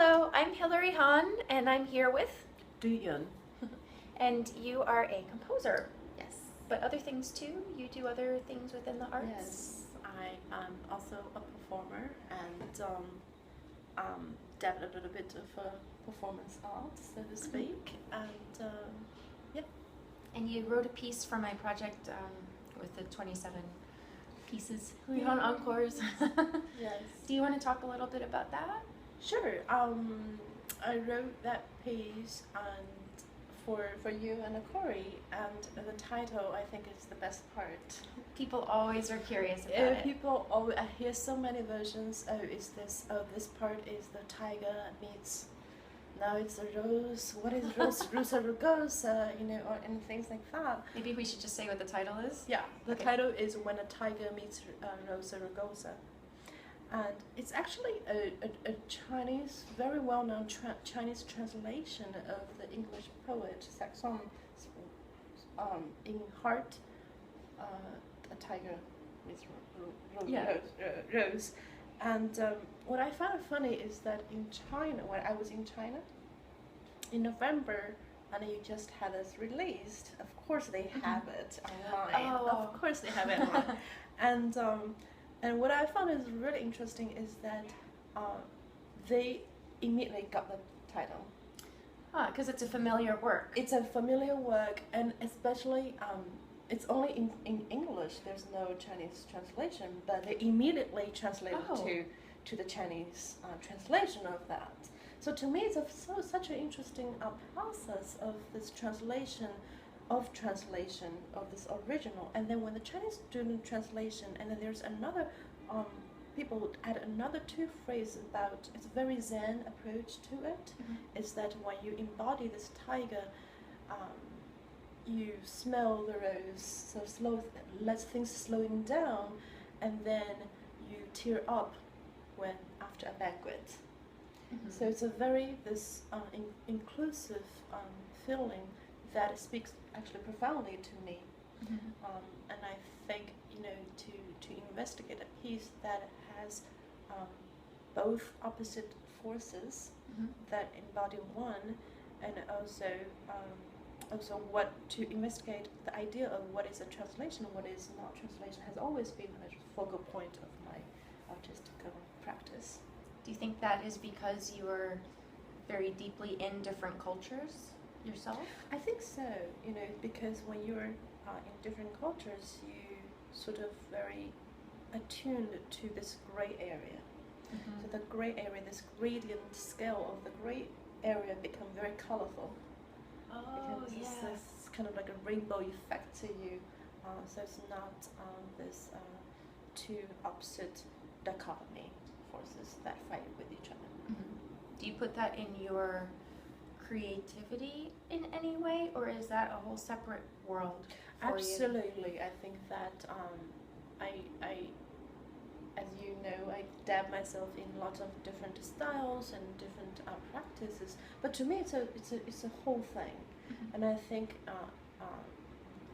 Hello, I'm Hilary Hahn, and I'm here with, Yun. and you are a composer, Yes. but other things too? You do other things within the arts? Yes, I am also a performer and dabble a little bit of performance art, so to speak, and yeah. And you wrote a piece for my project with the 27 pieces, Hilary Hahn Encores. Yes. Do you want to talk a little bit about that? Sure. I wrote that piece and for you and Akori, and the title I think is the best part. People always are curious about it. People always, I hear so many versions. This part is the tiger meets. Now it's a rose. What is Rosa Rugosa? And things like that. Maybe we should just say what the title is? Yeah, the Okay. title is When a Tiger Meets Rosa Rugosa. And it's actually a Chinese, very well-known Chinese translation of the English poet Saxon in Heart, a tiger meets rose. And what I found funny is that in China, when I was in China, in November, and you just had us released, of course they have it online. Oh. Of course they have it online. And what I found is really interesting is that they immediately got the title. Because it's a familiar work. It's a familiar work, and especially it's only in English. There's no Chinese translation, but they immediately translated to the Chinese translation of that. So to me, it's such an interesting process of this translation of this original, and then when the Chinese do the translation, and then there's another people add another two phrases about it's a very Zen approach to it. Is that when you embody this tiger, you smell the rose, so lets things slowing down, and then you tear up when after a banquet. So it's a very inclusive feeling that speaks actually profoundly to me. And I think to investigate a piece that has both opposite forces that embody one, and also what to investigate the idea of what is a translation and what is not translation has always been a focal point of my artistic practice. Do you think that is because you are very deeply in different cultures yourself? I think so, because when you're in different cultures, you sort of very attuned to this gray area. So the gray area, this gradient scale of the gray area become very colorful. Because it's kind of like a rainbow effect to you. So it's not this two opposite dichotomy forces that fight with each other. Do you put that in your creativity in any way, or is that a whole separate world for Absolutely. you? I think that I, as you know, I dab myself in lots of different styles and different practices. But to me, it's a whole thing, and I think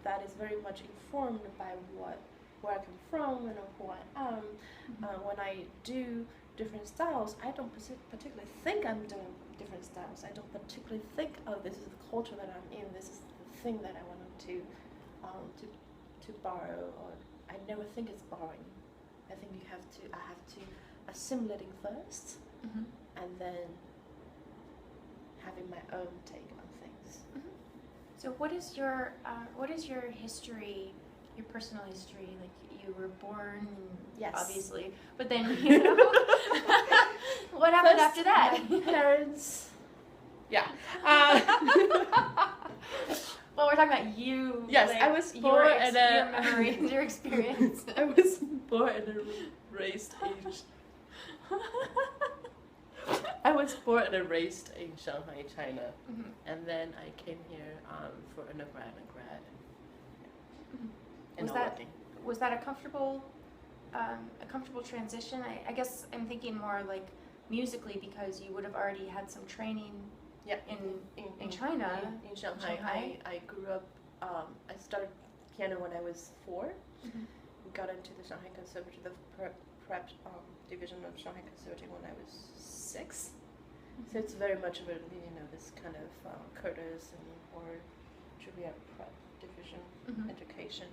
that is very much informed by where I come from and who I am. When I do different styles, I don't particularly think I'm doing different styles. I don't particularly think, oh, this is the culture that I'm in. This is the thing that I wanted to borrow. Or I never think it's borrowing. I think I have to assimilating first, and then having my own take on things. So what is your history, your personal history? Like, you were born, Yes. obviously, but then what happened after that? My parents. Yeah. Well, we're talking about you. Yes, like, I was born your memories, your experience. I was born and raised I was born and raised in Shanghai, China, and then I came here for undergrad and grad. Was that a comfortable transition? I guess I'm thinking more like musically, because you would have already had some training. Yeah, in China. In Shanghai. I grew up. I started piano when I was 4. Got into the Shanghai Conservatory, the prep division of Shanghai Conservatory when I was 6. So it's very much of a, this kind of Curtis or Juilliard prep division education.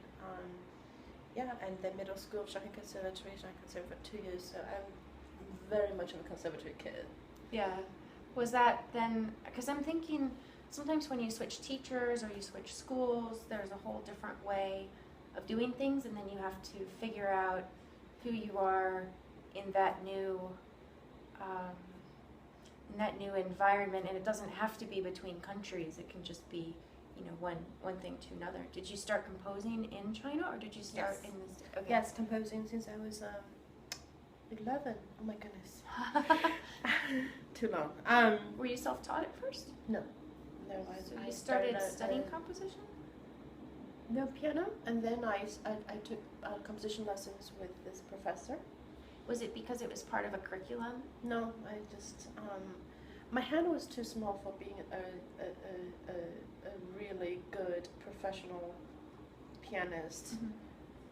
Yeah, and the middle school Shanghai Conservatory for 2 years, so I'm very much of a conservatory kid. Yeah. Was that then, because I'm thinking sometimes when you switch teachers or you switch schools, there's a whole different way of doing things, and then you have to figure out who you are in that new environment, and it doesn't have to be between countries. It can just be, one thing to another. Did you start composing in China, or did you start in this? Okay. Yes, composing since I was 11. Oh my goodness. Too long. Were you self-taught at first? No. So you started studying composition? No, piano, and then I took composition lessons with this professor. Was it because it was part of a curriculum? No, I just my hand was too small for being a really good professional pianist.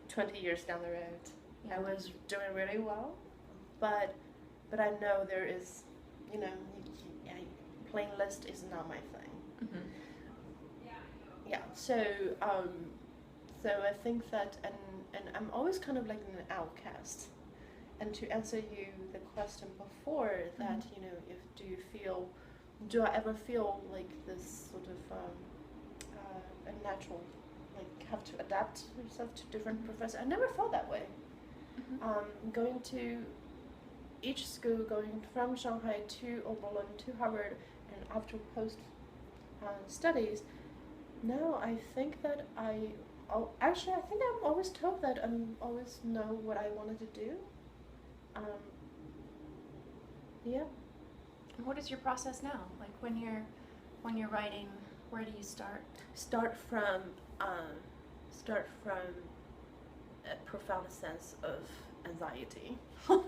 20 years down the road, yeah. I was doing really well, but I know there is, playing list is not my thing. Yeah, so I think that, and I'm always kind of like an outcast. And to answer you the question before that, do I ever feel like this sort of a natural, like have to adapt yourself to different professors? I never felt that way. Going to each school, going from Shanghai to Oberlin to Harvard, and after post studies, now I think that I think I'm always told that I always know what I wanted to do. Yeah. And what is your process now? Like when you're writing, where do you start? Start from a profound sense of anxiety, and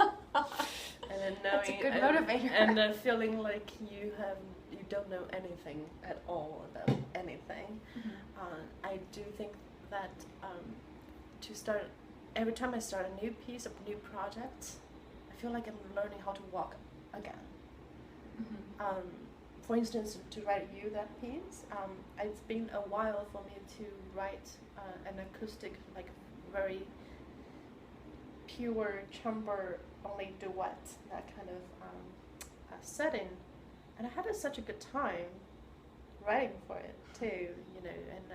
then knowing that's a good motivator, and feeling like you don't know anything at all about anything. I do think that to start, every time I start a new piece, a new project, I feel like I'm learning how to walk again. For instance, to write you that piece, it's been a while for me to write an acoustic, like very pure chamber only duet, that kind of setting, and I had such a good time writing for it too, and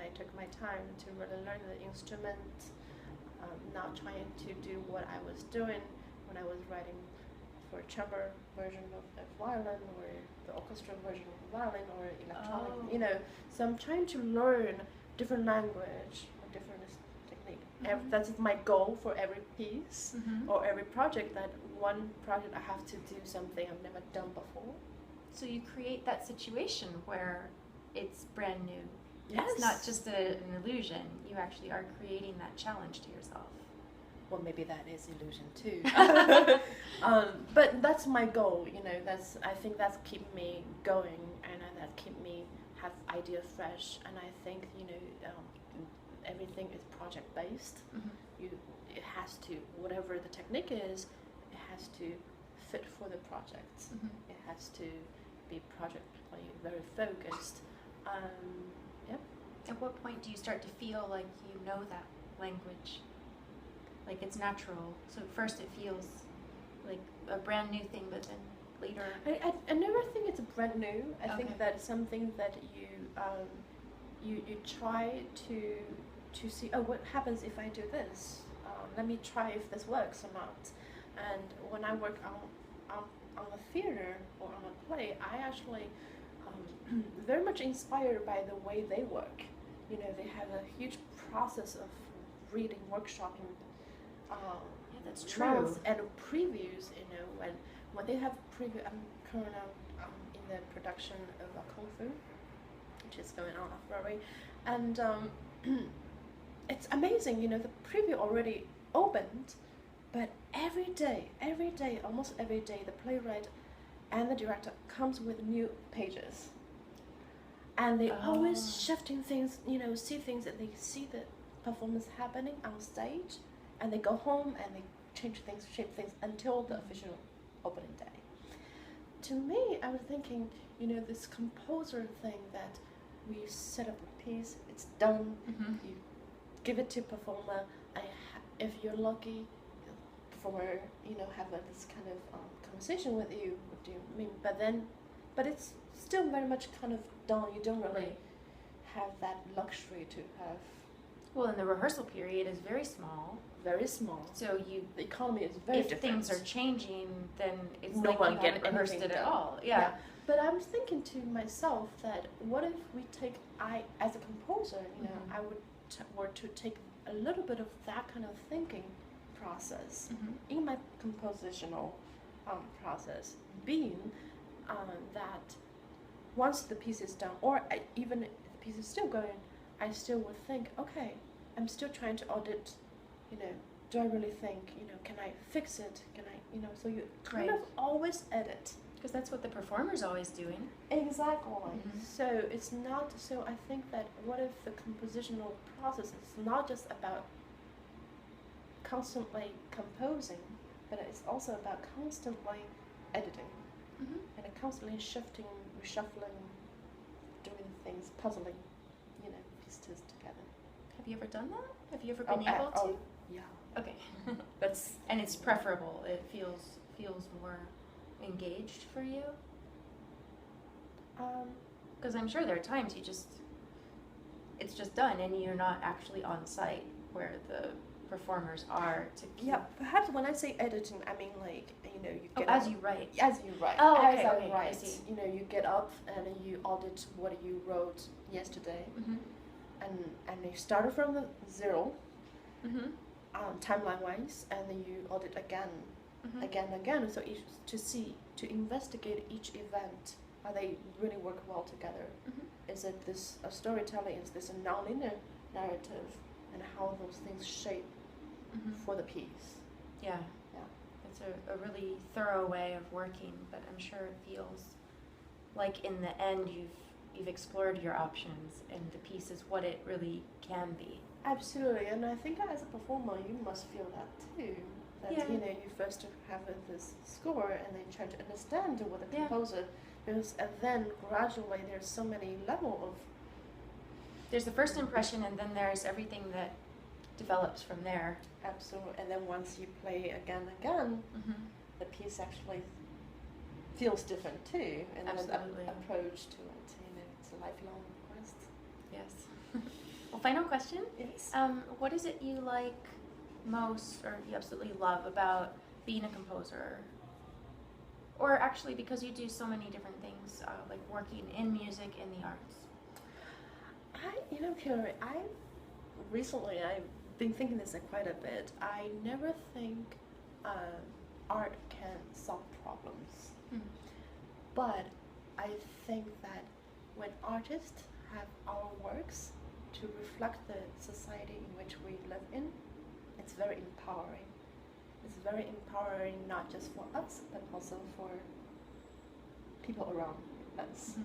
I took my time to really learn the instrument, not trying to do what I was doing when I was writing for a chamber version of violin, or the orchestra version of violin, or electronic, so I'm trying to learn different language or different technique. That's my goal for every piece or every project, that one project I have to do something I've never done before. So you create that situation where it's brand new. Yes. It's not just an illusion. You actually are creating that challenge to yourself. Well, maybe that is illusion too. But that's my goal, I think that's keep me going, and that keep me have idea fresh. And I think, everything is project based. It has to, whatever the technique is, it has to fit for the project. It has to be project-like, very focused. Yeah. At what point do you start to feel like you know that language? Like it's natural. So at first it feels like a brand new thing, but then later. I never think it's brand new. I think that it's something that you try to see. Oh, what happens if I do this? Let me try if this works or not. And when I work on a theater or on a play, I actually very much inspired by the way they work. They have a huge process of reading, workshopping. Yeah, that's true. And previews, when they have preview. I'm currently in the production of a Kung Fu, which is going on off Broadway, and it's amazing. The preview already opened, but every day, almost every day, the playwright and the director comes with new pages, and they always shifting things. See things that they see the performance happening on stage. And they go home and they change things, shape things until the official opening day. to me, I was thinking, you know, this composer thing that we set up a piece, it's done, you give it to performer. If you're lucky, performer, you know, have this kind of conversation with you. What do you mean? But it's still very much kind of done. You don't really have that luxury to have. Well, and the rehearsal period is very small. Very small. So the economy is very if different. things are changing, then it's no like one you get haven't rehearsed it done. at all. Yeah. But I was thinking to myself that what if we as a composer, you know, I would were to take a little bit of that kind of thinking process in my compositional process, being that once the piece is done, or even if the piece is still going, I still would think, okay, I'm still trying to audit, you know, do I really think, you know, can I fix it? Can I, you know, so you kind of always edit. Because that's what the performer's always doing. Exactly. So it's not, so I think that what if the compositional process is not just about constantly composing, but it's also about constantly editing and constantly shifting, reshuffling, doing things, puzzling, you know, pieces together. Have you ever done that? Have you ever been able to? Yeah. Okay. And it's preferable. It feels more engaged for you. Because I'm sure there are times it's just done and you're not actually on site where the performers are to keep. Yeah, perhaps when I say editing, I mean like, you know, you get as you write. As you write. Oh, as okay, I okay, write. I see. You know, you get up and you audit what you wrote yesterday, and you started from the zero, timeline-wise, and then you audit again, again. So to investigate each event, are they really work well together? Is it this a storytelling? Is this a non-linear narrative? And how those things shape for the piece. Yeah. It's a really thorough way of working, but I'm sure it feels like in the end you've explored your options and the piece is what it really can be. Absolutely, and I think as a performer you must feel that too. That you know, you first have this score and then try to understand what the composer is, and then gradually there's so many level of. There's the first impression, and then there's everything that develops from there. Absolutely, and then once you play again, the piece actually feels different too, and then the approach to it, you know, it's a lifelong quest. Yes. Well, final question. Yes. What is it you like most, or you absolutely love about being a composer? Or actually, because you do so many different things, like working in music, in the arts. You know, Hilary, I've been thinking this quite a bit. I never think art can solve problems. But I think that when artists have our works to reflect the society in which we live in, it's very empowering. It's very empowering not just for us, but also for people around us.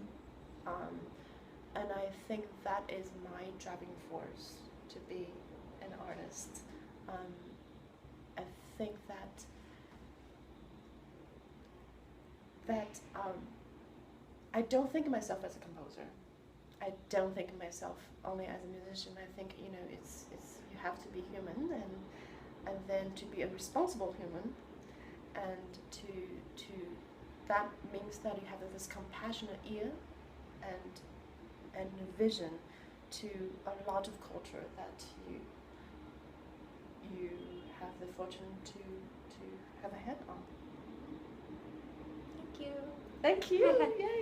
And I think that is my driving force to be an artist. I think that I don't think of myself as a composer. I don't think of myself only as a musician. I think, you know, it's you have to be human, and then to be a responsible human, and to that means that you have this compassionate ear and vision to a lot of culture that you have the fortune to have a head on. Thank you. Thank you. Yay.